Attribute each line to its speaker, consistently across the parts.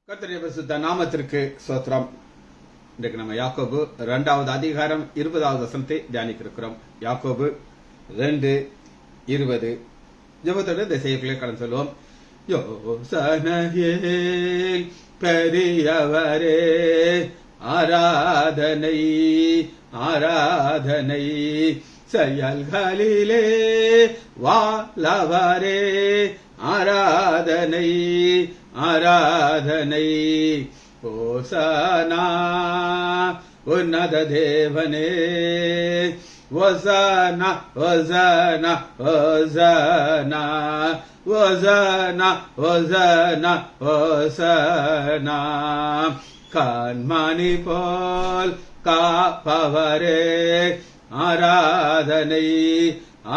Speaker 1: கர்த்தருடைய பரிசுத்த நாமத்திற்கு ஸ்தோத்திரம். இன்றைக்கு நம்ம யாக்கோபு 2வது அதிகாரம் 20வது வசனத்தை தியானிக்க இருக்கிறோம். யாக்கோபு 2:20. ஜெபத்தோடு இந்த செய்திகளை கடந்து சொல்லுவோம். யோசனையில் பெரியவரே ஆராதனை ஆராதனை, செயல்களிலே வாழவரே ஆராதனை ஆராதனை. ஓசனா உன்னத தேவனே, ஓசனா ஓசனா ஓசனா ஓசனா ஓசனா ஓசனா. கண்மணி போல் காப்பவரே ஆராதனை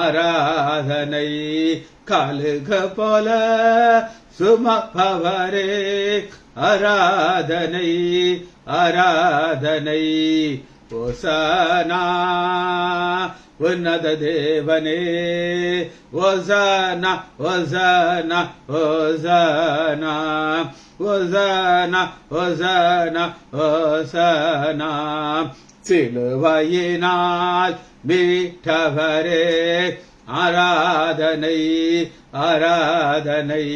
Speaker 1: ஆராதனை, கழுக போல சுமப்பவரே ஆராதனை ஆராதனை. ஓசனா உன்னத தேவனே, ஓசனா ஓசனா ஓசனா ஓசனா ஓசனா ஓசனா. சிலுவையினால் மீட்டவரே ஆராதனை ஆராதனை,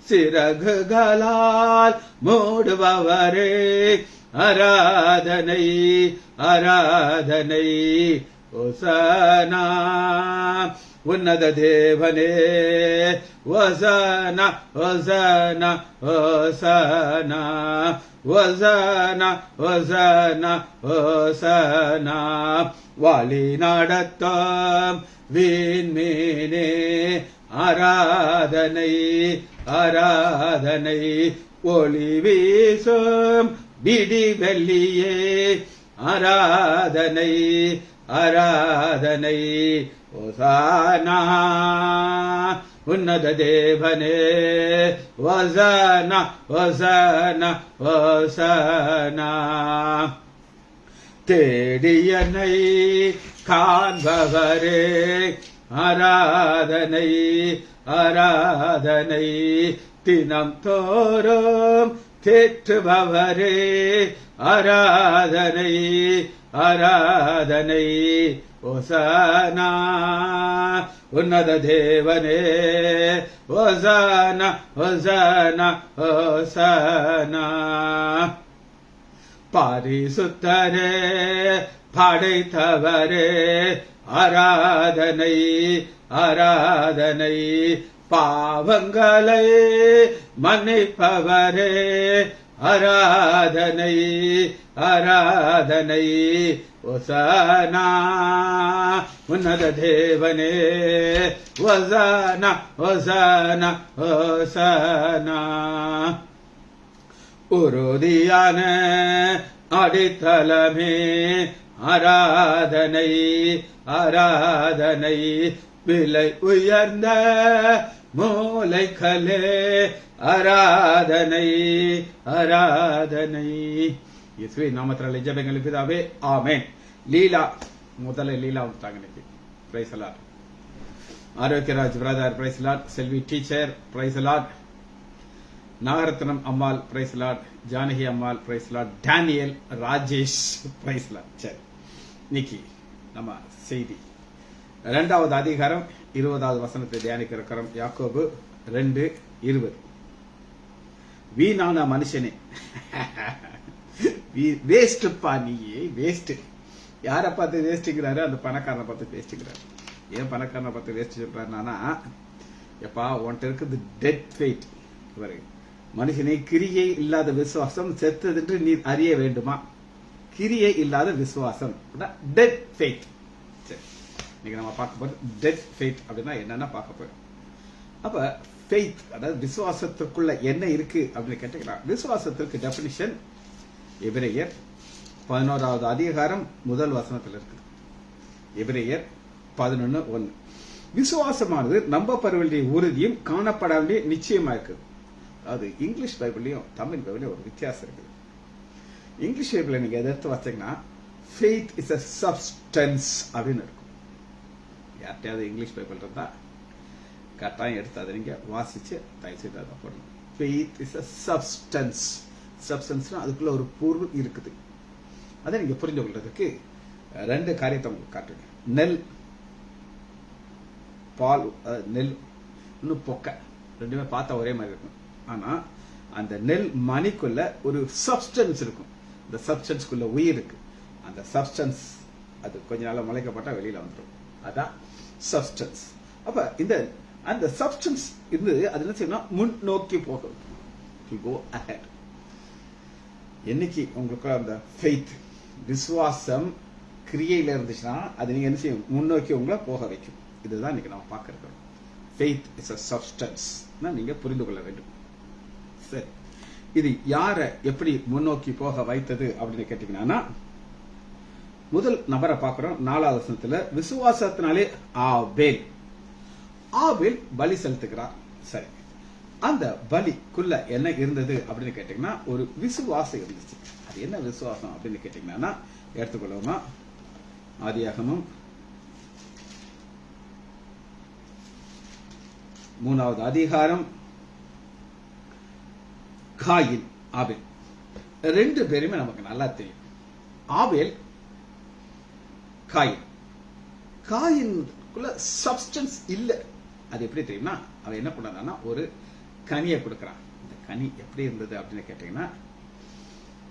Speaker 1: சிறகுகளால் மூடுபவரே ஆராதனை ஆராதனை. ஓசனா உன்னத தேவனே, ஓசனா ஓசனா ஓசனா ஓசனா ஓசனா ஓசனா. வழி நடத்தும் விண்மீனே ஆராதனை ஆராதனை, ஒளி வீசும் விடி வெள்ளியே ஆராதனை ஆராதனை. ஓசனா உன்னத தேவனே, ஓசனா ஓசனா ஓசனா. தேடியனை காண்பவரே ஆராதனை ஆராதனை, தினம் தோறும் தேற்றுபவரே ஆராதனை ஆராதனை. ஓசனா உன்னத தேவனே, ஓசனா ஓசனா ஓசனா. பரிசுத்தரே படைத்தவரே ஆராதனை ஆராதனை, பாவங்களை மன்னிப்பவரே ஆராதனை ஆராதனை. ஓசனா உன்னத தேவனே, ஓசனா ஓசனா ஓசனா. உறுதியான அடித்தளமே ஆராதனை ஆராதனை, விலை உயர்ந்த மூளைகளே ஆராதனை ஆராதனை. இயேசுவே நாமத்தினாலே ஜெபங்கள் பிதாவே, ஆமென். லீலா முதல்ல லீலா வந்துட்டாங்க. Praise the Lord. Arokiaraj brother praise the Lord. Selvi teacher praise the Lord. Nagarathnam Ammal praise the Lord. Janaki Ammal praise the Lord. Daniel Rajesh praise the Lord. சரி, இன்னைக்கு நம்ம செய்தி 2வது அதிகாரம் 20வது வசனத்தை தியானிக்க இருக்கிறோம். யாக்கோபு 2:20. வீணான மனுஷனே, வேஸ்ட் நீயே வேஸ்ட். யாரை பார்த்து வேஸ்ட்ங்கிறாரு? அந்த பணக்காரனை பார்த்து வேஸ்ட்ங்கிறாரு. ஏன் பணக்காரனை பார்த்து வேஸ்ட் சொல்றாருன்னா, எப்பா உன்கிட்ட இருக்குது டெட் ஃபெய்த். மனுஷனை கிரியை இல்லாத விசுவாசம் செத்தது என்று நீ அறிய வேண்டுமா? கிரியை இல்லாத விசுவாசம் டெட் ஃபெய்த். இன்னைக்கு நம்ம பார்க்க போறது டெட் ஃபெய்த் அப்படின்னா என்னன்னா பார்க்க போறோம். அப்ப ஃபெய்த் அதாவது விசுவாசத்துக்குள்ள என்ன இருக்கு அப்படின்னு கேட்டீங்கன்னா, விசுவாசத்திற்கு டெபினிஷன் எபிரேயர் 11வது அதிகாரம் 1 வசனத்தில் இருக்கு. எபிரேயர் 11:1. விசுவாசமானது நம்பப்பட வேண்டிய உறுதியும் காணப்பட வேண்டிய நிச்சயமா இருக்கு. அது இங்கிலீஷ் பைபிளையும் தமிழ் பைபிளையும் ஒரு வித்தியாசம் இருக்கு. இங்கிலீஷ் பைபிள் நீங்க எதிர்த்து வச்சீங்கன்னா faith is a substance அப்படின்னு இருக்கும். யார்கிட்டயாவது இங்கிலீஷ் பைபிள் இருந்தா கட்டாயம் எடுத்து அதை நீங்க வாசிச்சு தயவு செய்து அதை போடணும். Faith is a substance. சப்ஸ்டன்ஸ்னா அதுக்குள்ள ஒரு பொருள் இருக்குது. அதை நீங்க புரிந்து கொள்றதுக்கு 2 காரியத்தை உங்களுக்கு காட்டுங்க. நெல், பால், நெல் இன்னும் பொக்கை, ரெண்டுமே பார்த்தா ஒரே மாதிரி இருக்கும். ஆனா அந்த நெல் மணிக்குள்ள ஒரு சப்ஸ்டன்ஸ் இருக்கும். இந்த சப்ஸ்டன்ஸ்குள்ள உயிர் இருக்கு. அந்த சப்ஸ்டன்ஸ் அது கொஞ்ச நாள் முளைக்கப்பட்டா வெளியில வந்துடும். அதான் சப்ஸ்டன்ஸ். அப்ப அந்த சப்ஸ்டன்ஸ் இருந்து அது என்ன செய்யணும், முன்னோக்கி போகும். go ahead. என்னைக்கு உங்களுக்கு அந்த ஃபெய்த், விசுவாசம் கிரியையில இருந்துச்சுன்னா அது நீங்க என்ன செய்யும், முன்னோக்கி உங்களை போக வைக்கும். இதுதான் இன்னைக்கு நம்ம பார்க்க இருக்கிறோம். Faith is a substance. நீங்க புரிந்து கொள்ள வேண்டும். சரி, இது யாரை எப்படி முன்னோக்கி போக வைத்தது அப்படின்னு கேட்டீங்கன்னா, முதல் நபரை பார்க்கிறோம். 4வது வசனத்துல விசுவாசத்தினாலே ஆபேல் பலி செலுத்துகிறார். சரி, அந்த பலிக்குள்ள என்ன இருந்தது அப்படின்னு கேட்டீங்கன்னா ஒரு விசுவாசம் இருந்துச்சு. அது என்ன விசுவாசம் அப்படின்னு கேட்டீங்கன்னா எடுத்துக்கொள்ளுமா, ஆதியாகமம் 3வது அதிகாரம், காயின், ஆபேல் 2 பேருமே நமக்கு நல்லா தெரியும். ஆபேல், காயின்குள்ள சப்ஸ்டன்ஸ் இல்ல. அது எப்படி தெரியுமா, அவன் என்ன பண்ணான்னா ஒரு கனியை கொடுக்கறான். இந்த கனி எப்படி இருந்தது அப்படின்னு கேட்டீங்கன்னா,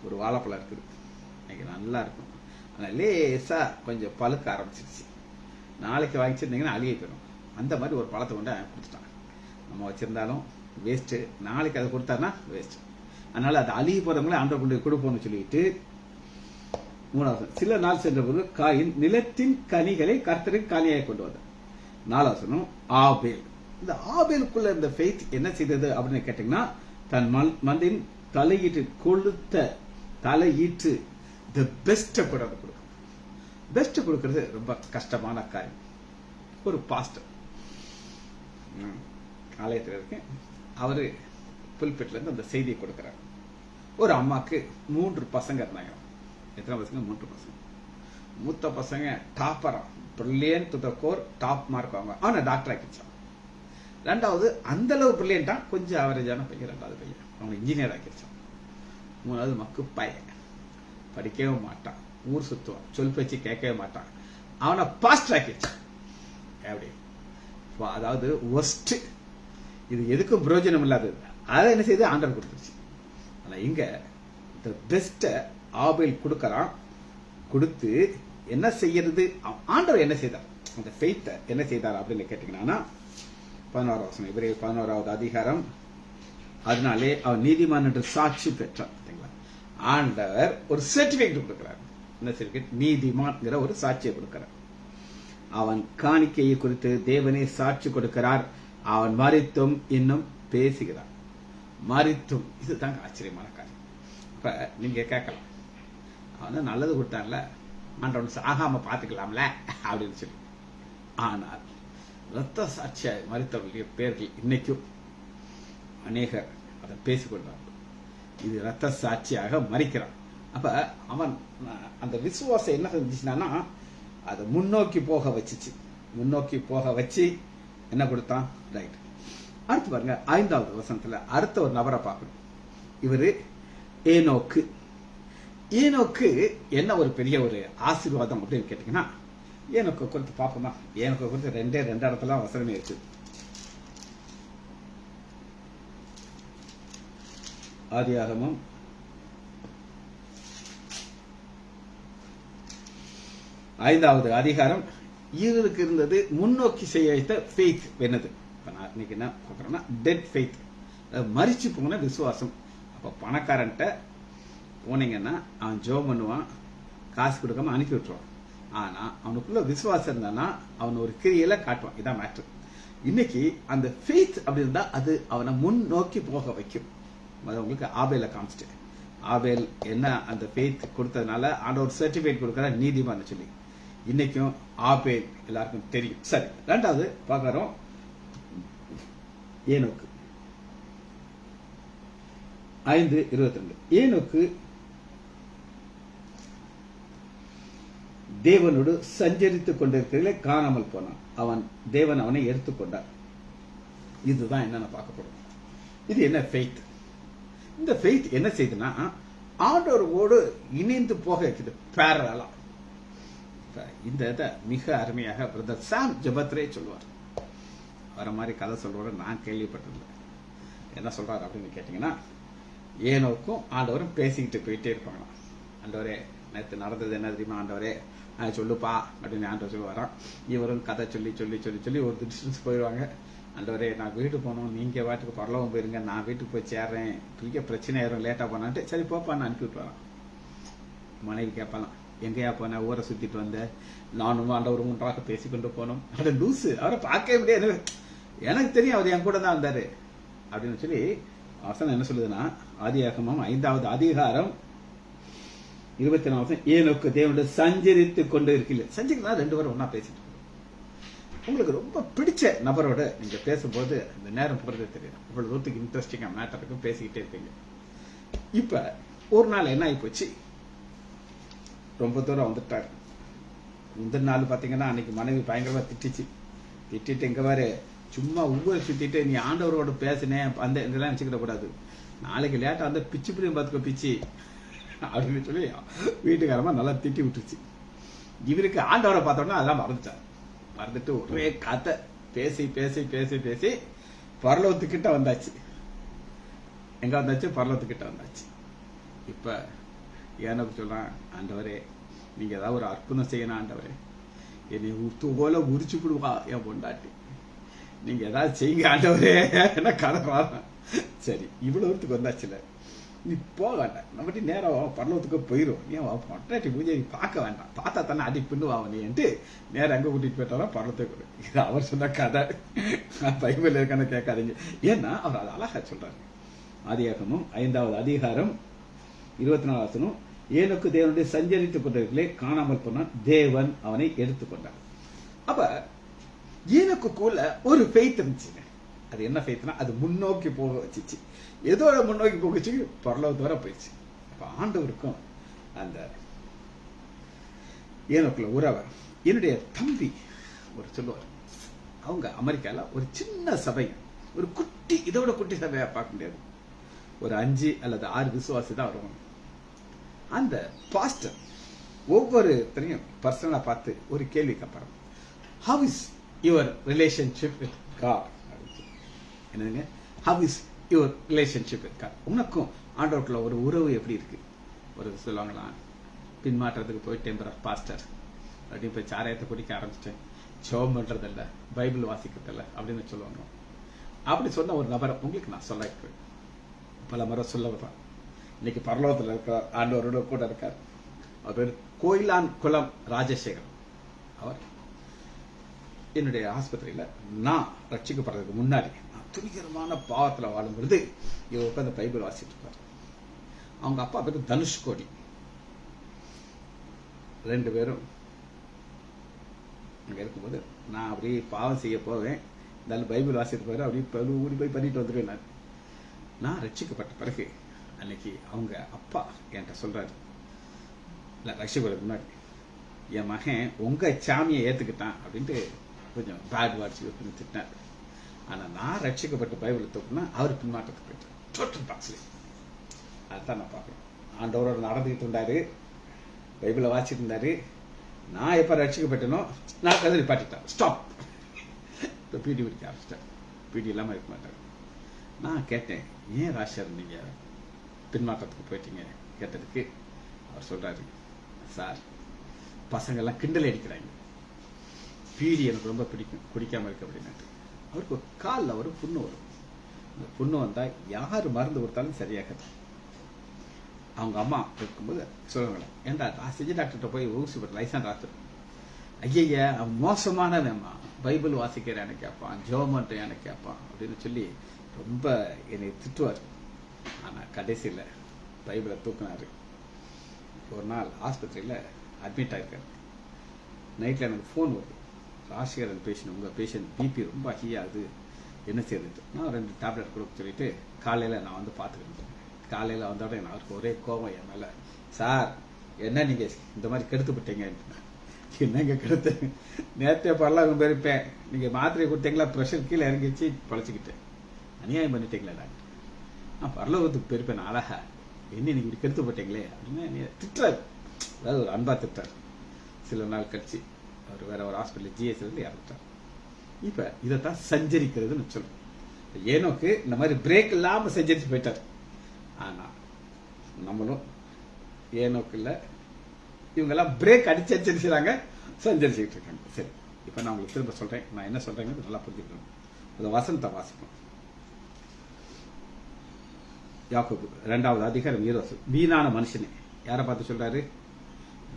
Speaker 1: ஒரு வாழைப்பழம் இருக்குது, இன்னைக்கு நல்லா இருக்கும், ஆனா லேசா கொஞ்சம் பழுக்க ஆரம்பிச்சிருச்சு. நாளைக்கு வாங்கிச்சிருந்தீங்கன்னா அழுகி போயிடும். அந்த மாதிரி ஒரு பழத்தை கொண்டு கொடுத்துட்டான். நம்ம வச்சிருந்தாலும் வேஸ்ட், நாளைக்கு அதை கொடுத்தாருன்னா வேஸ்ட். அதனால அது அழுகி போறவங்களே ஆண்டவர் கொண்டு கொடுப்போம்னு சொல்லிட்டு 3வது, சில நாள் சென்ற போது காயின் நிலத்தின் கனிகளை கர்த்தருக்கு காணியாக கொண்டு வந்தார். 4வது, ஆபேல். இந்த ஆபேலுக்குள்ள இந்த ஃபெய்த் என்ன செய்தது அப்படின்னு கேட்டீங்கன்னா, தன் மந்தின் தலையீட்டு தி பெஸ்ட் கொடுக்கும். பெஸ்ட் கொடுக்கிறது ரொம்ப கஷ்டமான காரியம். ஒரு பாஸ்டர் ஆலயத்தில் இருக்கு, அவரு புல்பிட்ல இருந்து அந்த செய்தியை கொடுக்கிறார். ஒரு அம்மாக்கு 3 பசங்க இருந்தாங்க. எத்தனை பசங்க? 3 பசங்க. மூத்த பசங்க டாப்பரா, brilliant to the core, top mark வாங்க. அவனை டாக்டர் ஆக்கிச்சான். 2வது அந்த அளவு பிரில்லியன்ட்டா, கொஞ்சம் ஆவரேஜான பையன் 2வது பையன், அவனை இன்ஜினியர் ஆக்கிச்சான். 3வது மக்கு பையன், படிக்கவே மாட்டான், ஊர் சுத்துவான், சொல் பேச்சு கேட்கவே மாட்டான், அவனை பாஸ்டர் ஆக்கிச்சான். எப்படி? அதாவது ஒஸ்ட், இது எதுக்கும் பிரயோஜனம் இல்லாதது. அதை என்ன செய்து ஆண்டவர் கொடுத்துருச்சு. ஆனா இங்க தி பெஸ்ட் ஆபேல் கொடுக்கறான். கொடுத்து என்ன செய்யறது, ஆண்டவர் என்ன செய்தார், அந்த ஃபெய்த் என்ன செய்தார் அப்படின்னு கேட்டீங்கன்னா 11வது வசனம், இவரே 11வது அதிகாரம், அதனாலே அவன் நீதிமான் என்று சாட்சி பெற்றான். ஆண்டவர் ஒரு சர்டிபிகேட் கொடுக்கிறார். என்ன சர்டிபிகேட்? நீதிமான்ங்கிற ஒரு சாட்சியை கொடுக்கிறார். அவன் காணிக்கையை குறித்து தேவனே சாட்சி கொடுக்கிறார். அவன் மரித்தும் இன்னும் பேசுகிறான். மரித்தும், இதுதான் ஆச்சரியமான காரியம். இப்ப நீங்க கேட்கலாம், அவன் நல்லது கொடுத்தான்ல, ஆண்டவன் சாகாம பாத்துக்கலாம்ல அப்படின்னு சொல்லி. ஆனால் ரத்த சாட்சியாய் மரித்தவர்களுடைய பேர்கள் இன்னைக்கும் அநேகர் அதை பேசிக்கொண்டார். இது ரத்த சாட்சியாக மரிக்கிறான். அப்ப அவன் அந்த விசுவாசம் என்ன செஞ்சுச்சுன்னா, அதை முன்னோக்கி போக வச்சுச்சு. முன்னோக்கி போக வச்சு என்ன கொடுத்தான்? ரைட். அடுத்து பாருங்க, 5வது வசனத்துல அடுத்த ஒரு நபரை பார்க்கணும். இவரு ஏனோக்கு. ஏனோக்கு என்ன ஒரு பெரிய ஒரு ஆசீர்வாதம் அப்படின்னு கேட்டீங்கன்னா, ஏனோக்கு குறித்து பார்ப்போமா? ஏனோக்கு குறித்து 2 இடத்துல வசனமே இருக்கு. ஆதியாகமம் 5வது அதிகாரம், இவருக்கு இருந்தது முன்னோக்கி செய்ய வைத்த ஃபெய்த் என்னது. நான் இன்னைக்கு என்ன பார்க்கறேன்னா, டெட் ஃபெய்த், மரிச்சு போன விசுவாசம். அப்ப பணக்காரன்ட்ட போனீங்கன்னா அவன் ஜெபம் பண்ணுவான், காசு கொடுக்காம அனுப்பி விட்டுருவான். ஆனா அவனுக்குள்ள விசுவாசம் இருந்தானா அவன் ஒரு கிரியையில காட்டுவான். இதான் மேட்ரு. இன்னைக்கு அந்த ஃபெய்த் அப்படி இருந்தா அது அவனை முன் நோக்கி போக வைக்கும். உங்களுக்கு ஆபேல காமிச்சிட்டேன். ஆபேல் என்ன அந்த ஃபெய்த் கொடுத்ததுனால ஆண்டவர் சர்டிபிகேட் கொடுக்கிற நீதிமான் சொல்லி. இன்னைக்கும் ஆபேல் எல்லாருக்கும் தெரியும். சரி, 2வது பார்க்கிறோம், ஏனோக்கு 5:22. ஏனோக்கு தேவனோடு சஞ்சரித்துக் கொண்டிருக்கிறதிலே காணாமல் போனான். தேவன் அவனை எடுத்துக்கொண்டார். இதுதான் என்னன்னு பார்க்கப்படும். இது என்ன ஃபெய்த்? இந்த ஃபெய்த் என்ன செய்யுதுன்னா ஆண்டவரோடு இணைந்து போக வைக்குது பேரலா. இந்த இதை மிக அருமையாக பிரதர் சாம் ஜெபத்ரே சொல்லுவார். வர மாதிரி கதை சொல்றவரை நான் கேள்விப்பட்டதில்லை. என்ன சொல்றாரு அப்படின்னு கேட்டீங்கன்னா, ஏனோக்கும் ஆண்டவரும் பேசிக்கிட்டு போயிட்டே இருப்பாங்களாம். ஆண்டவரே நேற்று நடந்தது என்ன தெரியுமா ஆண்டவரே சொல்லுப்பா அப்படின்னு ஆண்டவர் சொல்லுவாராம். இவரும் கதை சொல்லி சொல்லி சொல்லி சொல்லி ஒரு டிஸ்டன்ஸ் போயிடுவாங்க. ஆண்டவரே நான் வீட்டு போகணும், நீங்க வாட்டுக்கு பரலவம் போயிருங்க, நான் வீட்டுக்கு போய் சேர்றேன், பெரிய பிரச்சனை ஆயிரும் லேட்டா போனான்ட்டு சரி போப்பா நான் அனுப்பி விட்டுவாராம். மனைவி கேட்பாலாம், எங்கேயா போன, ஊரை சுத்திட்டு வந்த, நானும் ஆண்டவரும் ஒன்றாக பேசிக்கொண்டு போனோம். அதை லூசு, அவரை பார்க்கவே முடியாது, எனக்கு தெரியும் அவர் என் கூட தான் வந்தாரு அப்படின்னு சொல்லி வசனம் என்ன சொல்லுதுன்னா, ஆதியாகமம் 5வது அதிகாரம் 24 ஏனோக்கு தேவனுடைய சஞ்சரித்து கொண்டு இருக்கல. சஞ்சரிக்கலாம் 2 பேரும் ஒன்னா பேசிட்டு. உங்களுக்கு ரொம்ப பிடிச்ச நபரோட நீங்க பேசும்போது இந்த நேரம் போறது தெரியும். இவ்வளவு தூரத்துக்கு இன்ட்ரெஸ்டிங்கா மேட்டருக்கு பேசிக்கிட்டே இருப்பீங்க. இப்ப ஒரு நாள் என்ன ஆகி போச்சு, ரொம்ப தூரம் வந்துட்டாரு. முந்தின நாள் பாத்தீங்கன்னா அன்னைக்கு மனைவி பயங்கரமா திட்டிட்டு எங்க பாரு சும்மா ஊரை சுத்திட்டு நீ ஆண்டவரோட பேசினேன் அந்த இதெல்லாம் நினைச்சுக்கிட கூடாது, நாளைக்கு லேட்டா வந்து பிச்சு பிடியும் பாத்துக்கோ பிச்சு அப்படின்னு சொல்லி வீட்டுக்காரமா நல்லா திட்டி விட்டுருச்சு. இவருக்கு ஆண்டவரை பார்த்தோம்னா அதெல்லாம் மறந்துட்டு ஒரே கதை பேசி பேசி பேசி பேசி பரலோகத்துக்கிட்ட வந்தாச்சு. எங்க வந்தாச்சு? பரலோகத்துக்கிட்ட வந்தாச்சு. இப்ப எனக்கு சொல்றான், ஆண்டவரே நீங்க ஏதாவது ஒரு அற்புதம் செய்யணும் ஆண்டவரே, என்னை போல உரிச்சு விடுவா என் பொண்டாட்டி, நீங்க ஏதாவது செய்யுங்க ஆண்டவரே என்ன கதை வர. சரி இவ்வளவு தூரத்துக்கு வந்தாச்சுல, நீ போக வேண்டாம், நம்மகிட்ட நேரம் பரலோகத்துக்கு போயிடும், நீ பொண்டாட்டி பூஜை நீ பார்க்க வேண்டாம், பார்த்தா தானே அடி பின்னுவா நீன்ட்டு நேரம் அங்க கூட்டிட்டு போயிட்டாலும் பரலோகத்துக்கு. இது அவர் சொன்ன கதை, பைபிள் இருக்கான்னு கேட்காதீங்க. ஏன்னா அவர் அதை அழகா சொல்றாரு. ஆதியாகமம் 5வது அதிகாரம் 24 ஏனோக்கு தேவனுடைய சஞ்சரித்துக் கொண்டவர்களே காணாமல் போனான், தேவன் அவனை எடுத்துக்கொண்டார். அப்ப ஏனோக்குள்ள ஒரு ஃபெய்த் இருந்துச்சுங்க. அது என்ன ஃபெய்த்னா, அது முன்னோக்கி போக வச்சிச்சு. எதோட முன்னோக்கி போகச்சு? பரலோகத்து வர போயிடுச்சு. அப்ப ஆண்டவருக்கும் அந்த ஏனோக்குள்ள உறவர். என்னுடைய தம்பி ஒரு சொல்லுவார், அவங்க அமெரிக்கால ஒரு சின்ன சபை, ஒரு குட்டி, இதோட குட்டி சபையா பார்க்க முடியாது, ஒரு 5 அல்லது 6 விசுவாசி தான் வருவாங்க. அந்த பாஸ்டர் ஒவ்வொருத்தரையும் பர்சனலா பார்த்து ஒரு கேள்வி கேட்பாரு, how is your relationship with God? என்னதுங்க, how is your relationship with God? உனக்கும் ஆண்டவருக்குள்ள ஒரு உறவு எப்படி இருக்கு? ஒரு சொல்லுவாங்களா, பின்மாற்றத்துக்கு போய் டெம்பரர் பாஸ்டர் அப்படின்னு போய் சாராயத்தை குடிக்க ஆரம்பிச்சிட்டேன், ஜெபம் பண்றதில்ல, பைபிள் வாசிக்கிறதில்ல அப்படின்னு சொல்லுவாங்க. அப்படி சொன்ன ஒரு நபரை உங்களுக்கு நான் சொல்ல பல முறை சொல்ல வர்றேன். இன்னைக்கு பரலோகத்தில் இருக்கார், ஆண்டவரோட கூட இருக்கார். அவர் பேர் கோயிலான் குளம் ராஜசேகர். அவர் என்னுடைய ஆஸ்பத்திரியில நான் ரட்சிக்கப்படுறதுக்கு முன்னாடி நான் துணிகரமான பாவத்துல வாழும் பொழுது இவர் உட்காந்து பைபிள் வாசிட்டு இருப்பார். அவங்க அப்பா பேர் தனுஷ்கோடி. 2 பேரும் அங்க இருக்கும்போது நான் அப்படியே பாவம் செய்ய போவேன், இருந்தாலும் பைபிள் வாசிட்டு போயிரு, அப்படியே ஊடி போய் பண்ணிட்டு வந்துடுவேன். நான் ரட்சிக்கப்பட்ட பிறகு அன்னைக்கு அவங்க அப்பா என்கிட்ட சொல்றாரு, இல்ல ரட்சிக்கிறதுக்கு முன்னாடி, என் மகன் உங்க சாமியை ஏத்துக்கிட்டான் அப்படின்ட்டு கொஞ்சம் பேட் வாட்சி திட்டார். ஆனா நான் ரட்சிக்கப்பட்ட பைபிள் தூக்குனா அவர் பின்மாற்றத்துக்கு போயிட்டார், டோட்டல் பாக்ஸ்ல. அதுதான் நான் பார்க்கணும். ஆண்டவரோட நடந்துகிட்டு இருந்தாரு, பைபிளை வாசிட்டு இருந்தாரு. நான் எப்ப ரட்சிக்கப்பட்டனோ நான் கதை நிப்பாட்டிட்டேன், ஸ்டாப். இப்போ பீடி பிடிக்க ஆரம்பிச்சிட்டேன், பீடி இல்லாம இருக்க மாட்டார். நான் கேட்டேன், ஏன் ராஷர் நீங்க பின்மாற்றத்துக்கு போயிட்டீங்க கேட்டதுக்கு அவர் சொல்றாரு, சார் பசங்கள்லாம் கிண்டல் அடிக்கிறாங்க, பீடி எனக்கு ரொம்ப பிடிக்கும், குடிக்காம இருக்கு அப்படின்னாட்டு. அவருக்கு ஒரு காலில் ஒரு புண்ணு வரும். அந்த புண்ணு வந்தா யாரு மருந்து கொடுத்தாலும் சரியாகாது. அவங்க அம்மா இருக்கும்போது சொல்லுவாங்களே, ஏன்டா நான் செஞ்ச டாக்டர்கிட்ட போய் ஊசி போட்டு லைசன்ஸ் டாக்டர், ஐயா அவன் மோசமானவன்மா, பைபிள் வாசிக்கிறேன்னு கேட்பான், ஜெபம் பண்றேன்னு கேட்பான் அப்படின்னு சொல்லி ரொம்ப என்னை திட்டுவார். ஆனா கடைசியில் பைபிளை தூக்குனாரு. ஒரு நாள் ஆஸ்பத்திரியில் அட்மிட் ஆயிருக்காரு. நைட்டில் எனக்கு ஃபோன் வருது, ராசிகரன் பேஷண்ட், உங்கள் பேஷண்ட் பிபி ரொம்ப ஹை ஆகுது, என்ன செய்யுது? நான் 2 டேப்லெட் கொடுக்க சொல்லிட்டு காலையில் நான் வந்து பார்த்துக்கிட்டேன். காலையில் வந்தோட அவருக்கு ஒரே கோபம் என் மேலே, சார் என்ன நீங்கள் இந்த மாதிரி கெடுத்து விட்டீங்க? என்னங்க கெடுத்து? நேற்றே பரலாம் போயிருப்பேன், நீங்கள் மாத்திரை கொடுத்தீங்களா, ப்ரெஷர் கீழே இறங்கிச்சு, பழச்சிக்கிட்டேன், அநியாயம் பண்ணிட்டீங்களா டாக்டர் நான் பரலோகத்துக்கு போயிருப்பேன் அழகா, என்ன நீங்க இப்படி கெடுத்து போட்டீங்களே அப்படின்னு திட்டுறாரு. அதாவது ஒரு அன்பா திட்டார். சில நாள் கழிச்சு அவர் வேற ஒரு ஹாஸ்பிட்டல் ஜிஎஸ்ல இருந்து இறந்துட்டார். இப்ப இதைத்தான் சஞ்சரிக்கிறதுன்னு சொல்றோம். ஏனோக்கு இந்த மாதிரி பிரேக் இல்லாம சஞ்சரிச்சு போயிட்டார். ஆனா நம்மளும் ஏனோக்கு இல்ல, இவங்க எல்லாம் பிரேக் அடிச்சு அடிச்சிருச்சாங்க, சஞ்சரிச்சுக்கிட்டு இருக்காங்க. சரி, இப்ப நான் உங்களுக்கு திரும்ப சொல்றேன், நான் என்ன சொல்றேன்னு நல்லா புரிஞ்சுக்கணும். அந்த வசனத்தை வாசிப்போம். யாக்கோபு 2வது அதிகாரம் 20. வீணான மனுஷனே, யாரை பார்த்து சொல்றாரு?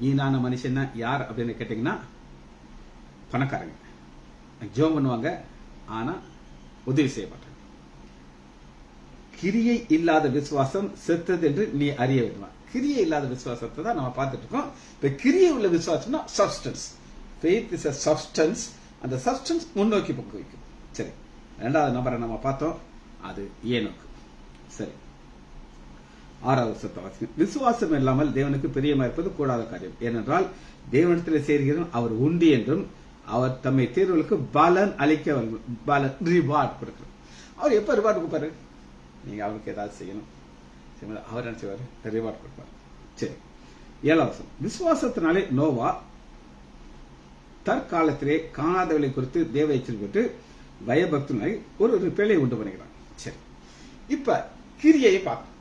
Speaker 1: வீணான மனுஷன் யார் அப்படின்னு கேட்டீங்கன்னா, பணக்காரங்க. ஜெபம் பண்ணுவாங்க, ஆனா உதவி செய்ய மாட்டாங்க. கிரியை இல்லாத விசுவாசம் செத்தது என்று நீ அறிய வேண்டுமா? கிரியை இல்லாத விசுவாசத்தை தான் நம்ம பார்த்துட்டு இருக்கோம். இப்ப கிரியை உள்ள விசுவாசம்னா substance. Faith is a substance. அந்த சப்ஸ்டன்ஸ் முன்னோக்கி போக்கு வைக்கும். சரி, 2வது நபரை நம்ம பார்த்தோம், அது ஏனோக்கு. சரி, 6வது வசனத்தை வாசிங்க. விசுவாசம் இல்லாமல் தேவனுக்கு பிரியமா இருப்பது கூடாத காரியம். ஏனென்றால் தேவனிடத்தில் சேர்கிறோம் அவர் உண்டு என்றும் அவர் தம்மை தேர்வுகளுக்கு பலன் அளிக்க பலன் ரிவார்ட் கொடுக்கணும். அவர் எப்ப ரிவார்டு கொடுப்பாரு? நீங்க அவருக்கு ஏதாவது செய்யணும், அவர் என்ன செய்வாரு? ரிவார்ட் கொடுப்பாரு. சரி, 7வது வசனம். விசுவாசத்தினாலே நோவா தற்காலத்திலே காணாதவளை குறித்து தேவ எச்சரிக்கை பெற்று பயபக்தனாய் ஒரு பேழையை உண்டு பண்ணுகிறான். சரி, இப்ப கிரியையை பார்க்கணும்.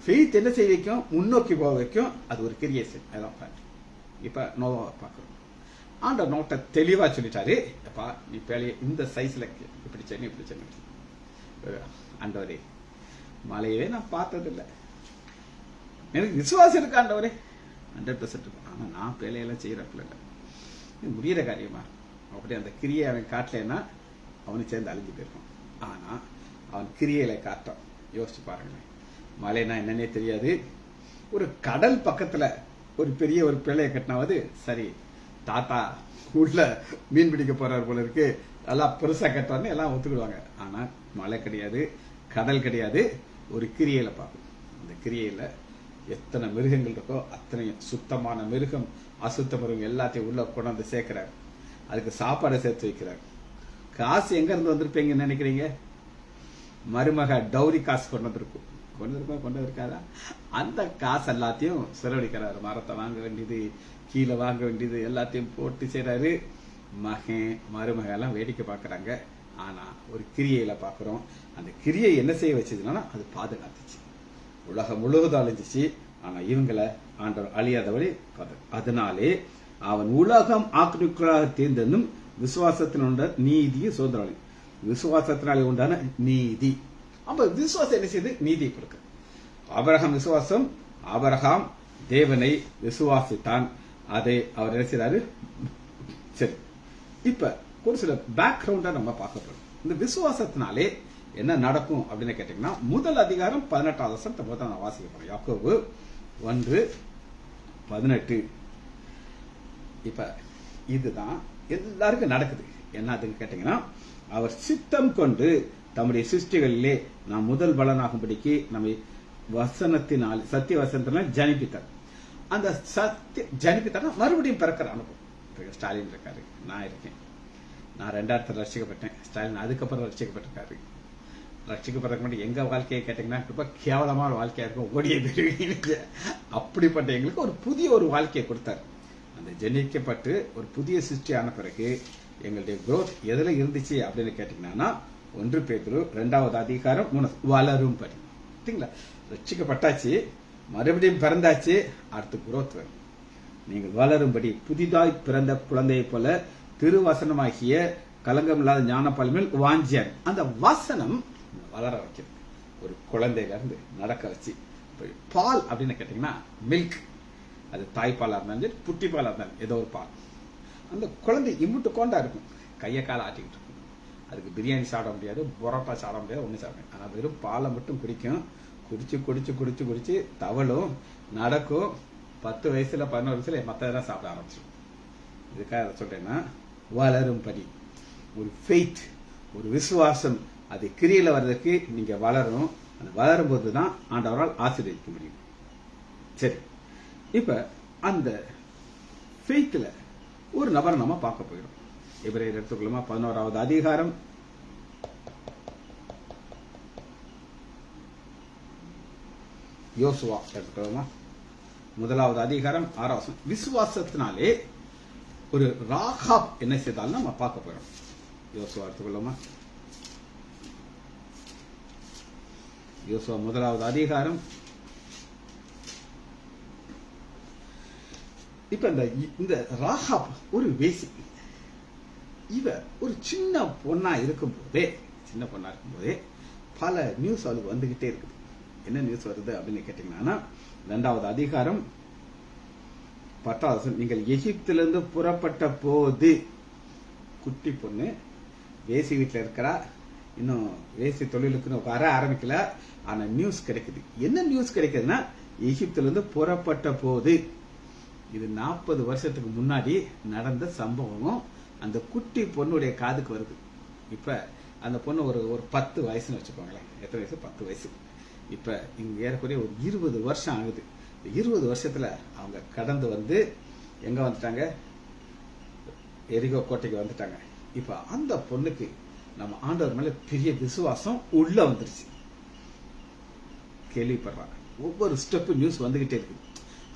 Speaker 1: ஃபெய்த் என்ன செய்ய வைக்கும்? முன்னோக்கி போக வைக்கும். அது ஒரு கிரியை செய்யும். அதான் இப்ப நோவா பார்க்கணும். ஆண்டவர் நோட்டை தெளிவா சொல்லிட்டாரு. அப்பா நீ பேழையை இந்த சைஸ்ல இப்படி செய்யணும், இப்படி செய்யணும். ஆண்டவரே, மலையவே நான் பார்த்ததில்லை, எனக்கு விசுவாசம் இருக்கு ஆண்டவரே, 100% இருக்கும். ஆனா நான் பேழையெல்லாம் செய்யறப்பில்ல, முடிகிற காரியமா? அப்படி அந்த கிரியை அவன் காட்டலன்னா அவனுக்கு சேர்ந்து அழிஞ்சு போயிருக்கான். ஆனா அவன் கிரியையில காட்டான். யோசிச்சு பாருங்களேன், மலைனா என்னன்னே தெரியாது. ஒரு கடல் பக்கத்துல ஒரு பெரிய ஒரு பிள்ளையை கட்டினாவது சரி, தாத்தா உள்ள மீன் பிடிக்க போறாரு போல இருக்கு, எல்லாம் பெருசா கட்டான்னு எல்லாம் ஒத்துக்கிடுவாங்க. ஆனா மலை கிடையாது, கடல் கிடையாது, ஒரு கிரியையில பார்க்கணும். அந்த கிரியையில எத்தனை மிருகங்கள் இருக்கோ அத்தனையும் சுத்தமான மிருகம், அசுத்த மிருகம் எல்லாத்தையும் உள்ள கொண்டாந்து சேர்க்கிறார். அதுக்கு சாப்பாடை சேர்த்து வைக்கிறார். காசு எங்க இருந்து வந்திருப்பீங்கன்னு நினைக்கிறீங்க? மருமக டௌரி காசு கொண்டு இருக்காதா? அந்த காசு எல்லாத்தையும் செலவழிக்கிறாரு. மரத்தை வாங்க வேண்டியது, கீழே வாங்க வேண்டியது எல்லாத்தையும் போட்டு செய்யறாரு. மகன் மருமக எல்லாம் வேடிக்கை பார்க்கறாங்க. ஆனா ஒரு கிரியையில பாக்குறோம். அந்த கிரியை என்ன செய்ய வச்சதுன்னா அது பாதுகாத்துச்சு. உலகம் முழுவதும் அழிஞ்சிச்சு. ஆனா இவங்களை ஆண்டவர் அழியாதபடி அதனாலே அவன் உலகம் ஆக்கிரமிக்கலாக தேர்ந்ததும் விசுவாசத்தினுடைய நீதியை சுதந்திரம். விசுவாசத்தினாலே உண்டான நீதி. அப்ப விசுவாசம் என்ன செய்யுது? நீதியை கொடுக்க. ஆபிரகாம் விசுவாசம், ஆபிரகாம் தேவனை விசுவாசித்தான், அதை அவர் என்ன செய்தாரு? சரி, இப்ப ஒரு சில பேக்ரவுண்டா நம்ம பார்க்க போறோம். இந்த விசுவாசத்தினாலே என்ன நடக்கும் அப்படின்னு கேட்டீங்கன்னா, முதல் அதிகாரம் 18வது வசனத்தை நான் வாசிக்க போறேன். யாக்கோபு 1:18. இப்ப இதுதான் எல்லாருக்கும் நடக்குது. என்ன அதுன்னு கேட்டீங்கன்னா, அவர் சித்தம் கொண்டு தம்முடைய சிருஷ்டிகளிலே நாம் முதல் பலனாகும்படிக்கு நம்மை வசனத்தினால் சத்திய வசனத்தினால் ஜனிப்பித்தார். அந்த சத்திய ஜனிப்பித்தார் மறுபடியும் பிறக்கிற அனுபவம். ஸ்டாலின் இருக்காரு, நான் இருக்கேன். நான் 2000 ரசிக்கப்பட்டேன். ஸ்டாலின் அதுக்கப்புறம் ரசிக்கப்பட்டிருக்காரு. ரசிக்கப்படுறதுக்கு முன்னாடி எங்க வாழ்க்கையை கேட்டீங்கன்னா ரொம்ப கேவலமான வாழ்க்கையா இருக்கும், ஓடிய பெறுவீங்க. அப்படிப்பட்ட எங்களுக்கு ஒரு புதிய ஒரு வாழ்க்கையை கொடுத்தாரு. அந்த ஜனிக்கப்பட்டு ஒரு புதிய சிருஷ்டியான பிறகு எங்களுடைய growth எதுல இருந்துச்சு அப்படின்னு கேட்டீங்கன்னா, 1 பேதுரு 2வது அதிகாரம் 3 வளரும் படி. சரிங்களா? ரட்சிக்கப்பட்டாச்சு, மறுபடியும் பிறந்தாச்சு, அடுத்து growth வரும். நீங்கள் வளரும்படி புதிதாய் பிறந்த குழந்தையை போல திருவசனமாகிய கலங்கம் இல்லாத ஞான பல்மேல் வாஞ்சியார். அந்த வசனம் வளர வைக்கிறது. ஒரு குழந்தையில இருந்து நடக்க வச்சு. பால் அப்படின்னு கேட்டீங்கன்னா மில்க், அது தாய்ப்பாலா இருந்தாலும் சரி, புட்டி பாலா இருந்தாலும் ஏதோ ஒரு பால். அந்த குழந்தை இம்புட்டு கொண்டா இருக்கும், கையை காலை ஆட்டிக்கிட்டு இருக்கும். அதுக்கு பிரியாணி சாப்பிட முடியாது, பரோட்டா சாப்பிட முடியாது, ஒன்றும் சாப்பிட. ஆனால் வெறும் பாலை மட்டும் குடிக்கும். குடிச்சு தவளும் நடக்கும். 10 வயசுல 11 வயசுல மற்றதெல்லாம் சாப்பிட ஆரம்பிச்சிடும். இதுக்காக சொல்றேன்னா, வளரும்படி ஒரு ஃபெய்த், ஒரு விசுவாசம், அது கிரியில வர்றதுக்கு நீங்க வளரணும். அந்த வளரும் போதுதான் ஆண்டவரால் ஆசீர்வதிக்க முடியும். சரி, இப்ப அந்த ஃபெய்த்ல ஒரு நபரை நம்ம பார்க்க போயிடும். எபிரேயர் எடுத்துக்கொள்ளுமா? 11வது அதிகாரம் யோசுவா எடுத்துக்கோமா, 1வது அதிகாரம் 6வது வசனம். விசுவாசத்தினாலே ஒரு ராகாப் என்ன செய்தாலும் நம்ம பார்க்க போறோம். யோசுவா எடுத்துக்கொள்ளுமா, யோசுவா 1வது அதிகாரம். இப்ப இந்த ராகாப் ஒரு வேசி. இவ ஒரு சின்ன பொண்ணா இருக்கும் போதே பல நியூஸ் அவளுக்கு வந்துகிட்டே இருக்குது. என்ன நியூஸ் வருது அப்படின்னு கேட்டீங்கன்னா, 2வது அதிகாரம் 10வது, நீங்கள் எகிப்திலிருந்து புறப்பட்ட போது, குட்டி பொண்ணு வேசி வீட்டுல இருக்கிறா, இன்னும் வேசி தொழிலுக்குன்னு வர ஆரம்பிக்கல. ஆனா நியூஸ் கிடைக்குது. என்ன நியூஸ் கிடைக்குதுன்னா, எகிப்திலிருந்து புறப்பட்ட போது, இது 40 வருஷத்துக்கு முன்னாடி நடந்த சம்பவம் அந்த குட்டி பொண்ணுடைய காதுக்கு வருது. இப்ப அந்த பொண்ணு ஒரு 10 வயசுன்னு வச்சுக்கோங்களேன். எத்தனை வயசு? 10 வயசு. இப்ப இங்க ஏறக்குறைய ஒரு 20 வருஷம் ஆகுது. 20 வருஷத்துல அவங்க கடந்து வந்து எங்க வந்துட்டாங்க? எரிகோ கோட்டைக்கு வந்துட்டாங்க. இப்ப அந்த பொண்ணுக்கு நம்ம ஆண்டவர் மேல பெரிய விசுவாசம் உள்ள வந்துருச்சு. கேள்விப்படுறாங்க. ஒவ்வொரு ஸ்டெப் நியூஸ் வந்துகிட்டே இருக்குது.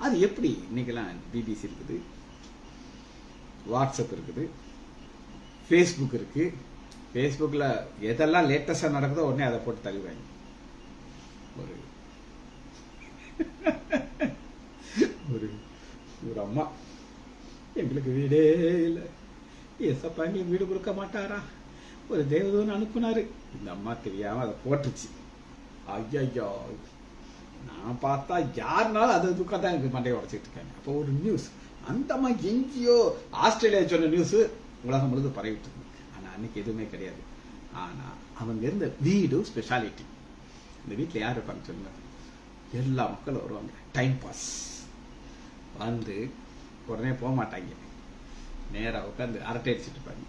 Speaker 1: அது எப்படி? இன்னைக்கெல்லாம் பிபிசி இருக்குது, வாட்ஸ்அப் இருக்குது, ஃபேஸ்புக் இருக்கு. ஃபேஸ்புக்ல எதெல்லாம் லேட்டஸ்டா நடக்குதோ உடனே அதை போட்டு தள்ளிடுவாங்க. ஒரு அம்மா, எங்களுக்கு வீடே இல்லை, ஏசப்பா எங்களுக்கு வீடு கொடுக்க மாட்டாரா, ஒரு தேவதூதன் அனுப்புனாரு. இந்த அம்மா தெரியாம அதை போட்டுச்சு. ஐயா, நான் பார்த்தா யாருனாலும் அதை துக்கம் தான் எனக்கு மண்டையை உடச்சிட்டு இருக்காங்க. அப்போ ஒரு நியூஸ், அந்த அம்மா எங்கேயோ ஆஸ்திரேலியா சொன்ன நியூஸ் உலகம் முழுது பரவிட்டு இருக்கு. ஆனா அன்னைக்கு எதுவுமே கிடையாது. ஆனா அவங்க இருந்த வீடு ஸ்பெஷாலிட்டி. இந்த வீட்டுல யார் இருப்பாங்க சொல்லுங்க? எல்லா மக்களும் வருவாங்க. டைம் பாஸ் வந்து உடனே போக மாட்டாங்க, நேரா உட்காந்து அரட்டை அடிச்சுட்டு இருப்பாங்க.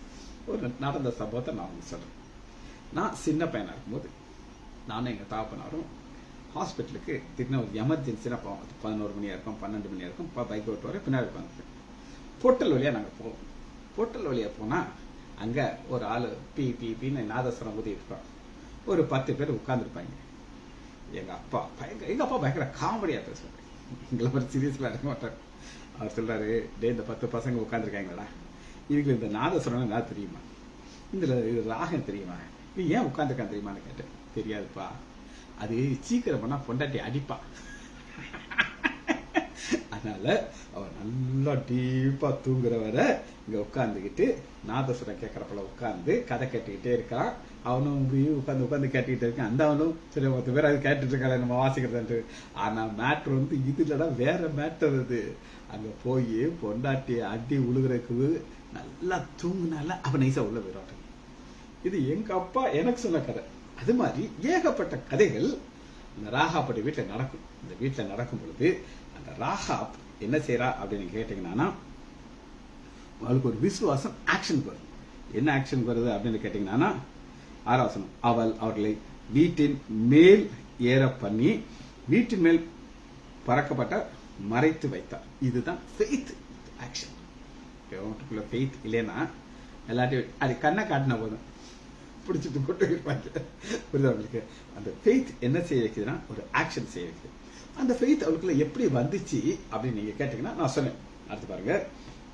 Speaker 1: ஒரு நடந்த சம்பவத்தை நான் உங்களுக்கு சொல்றேன். நான் சின்ன பையனா இருக்கும்போது நானும் எங்க தாப்பனாரும் ஹாஸ்பிட்டலுக்கு திடீர்னு ஒரு எமர்ஜென்சினா போவோம். 11 மணியா இருக்கும், 12 மணியா இருக்கும். பைக் ஓட்டு வர பின்னாடி உட்காந்துருப்பேன். பொட்டல் வழியா நாங்க போவோம். பொட்டல் வழியா போனா அங்க ஒரு ஆளு பி பி பின்னு நாதஸ்வரம் ஊதிட்டு இருப்பான். ஒரு 10 பேர் உட்கார்ந்துருப்பாங்க. எங்க அப்பா பயங்கர காமெடியா பேசுவாரு. எங்களை மாதிரி சீரியஸ்ல இருக்க மாட்டார். அவர் சொல்றாரு, டே இந்த 10 பசங்க உட்காந்துருக்காங்களா, இதுக்கு இந்த நாதஸ்வரம் என்ன தெரியுமா, இதுல இது ராகம் தெரியுமா, இது ஏன் உட்காந்துருக்கான் தெரியுமான்னு கேட்டேன். தெரியாதுப்பா, அது சீக்கிரம் பண்ணா பொண்டாட்டி அடிப்பா, அதனால அவர் நல்லா டீப்பா தூங்குறவரை இங்க உட்காந்துக்கிட்டு நாதஸ்வரம் கேட்கறப்பல உட்காந்து கதை கேட்டுக்கிட்டே இருக்கான். அவனும் உட்காந்து கேட்டுக்கிட்டு இருக்கான். அந்த அவனும் சரி 10 பேர் அது கேட்டுட்டு இருக்காங்க நம்ம வாசிக்கிறது. ஆனா மேட்ரு வந்து இதுலடா வேற மேட்டர். அது அங்க போய் பொண்டாட்டி அடி உழுகிறதுக்கு நல்லா தூங்குனால அவன் நைசா உள்ள போயிடுவாங்க. இது எங்க அப்பா எனக்கு சொன்ன கதை. அது மாதிரி ஏகப்பட்ட கதைகள் இந்த ராகாப்படி வீட்டுல நடக்கும். இந்த வீட்டுல நடக்கும் பொழுது அந்த ராகாப் என்ன செய்யறா அப்படின்னு கேட்டீங்கன்னா, அவளுக்கு ஒரு விசுவாசம் ஆக்ஷன் வருது. என்ன ஆக்ஷன் வருது அப்படின்னு கேட்டீங்கன்னா, 6வது வசனம், அவள் அவர்களை வீட்டின் மேல் ஏற பண்ணி வீட்டின் மேல் பறக்கப்பட்ட மறைத்து வைத்தார். இதுதான் ஃபெய்த் ஆக்ஷன். ஃபெய்த் இல்லைன்னா எல்லாத்தையும் அது கண்ணை காட்டின போதும் பிடிச்சிட்டு கொண்டு இருப்பாங்க. புரியுது அவங்களுக்கு? அந்த ஃபெய்த் என்ன செய்ய வைக்குதுன்னா ஒரு ஆக்ஷன் செய்ய வைக்குது. அந்த ஃபெய்த் அவளுக்குள்ள எப்படி வந்துச்சு அப்படின்னு நீங்க கேட்டீங்கன்னா, நான் சொன்னேன். அடுத்து பாருங்க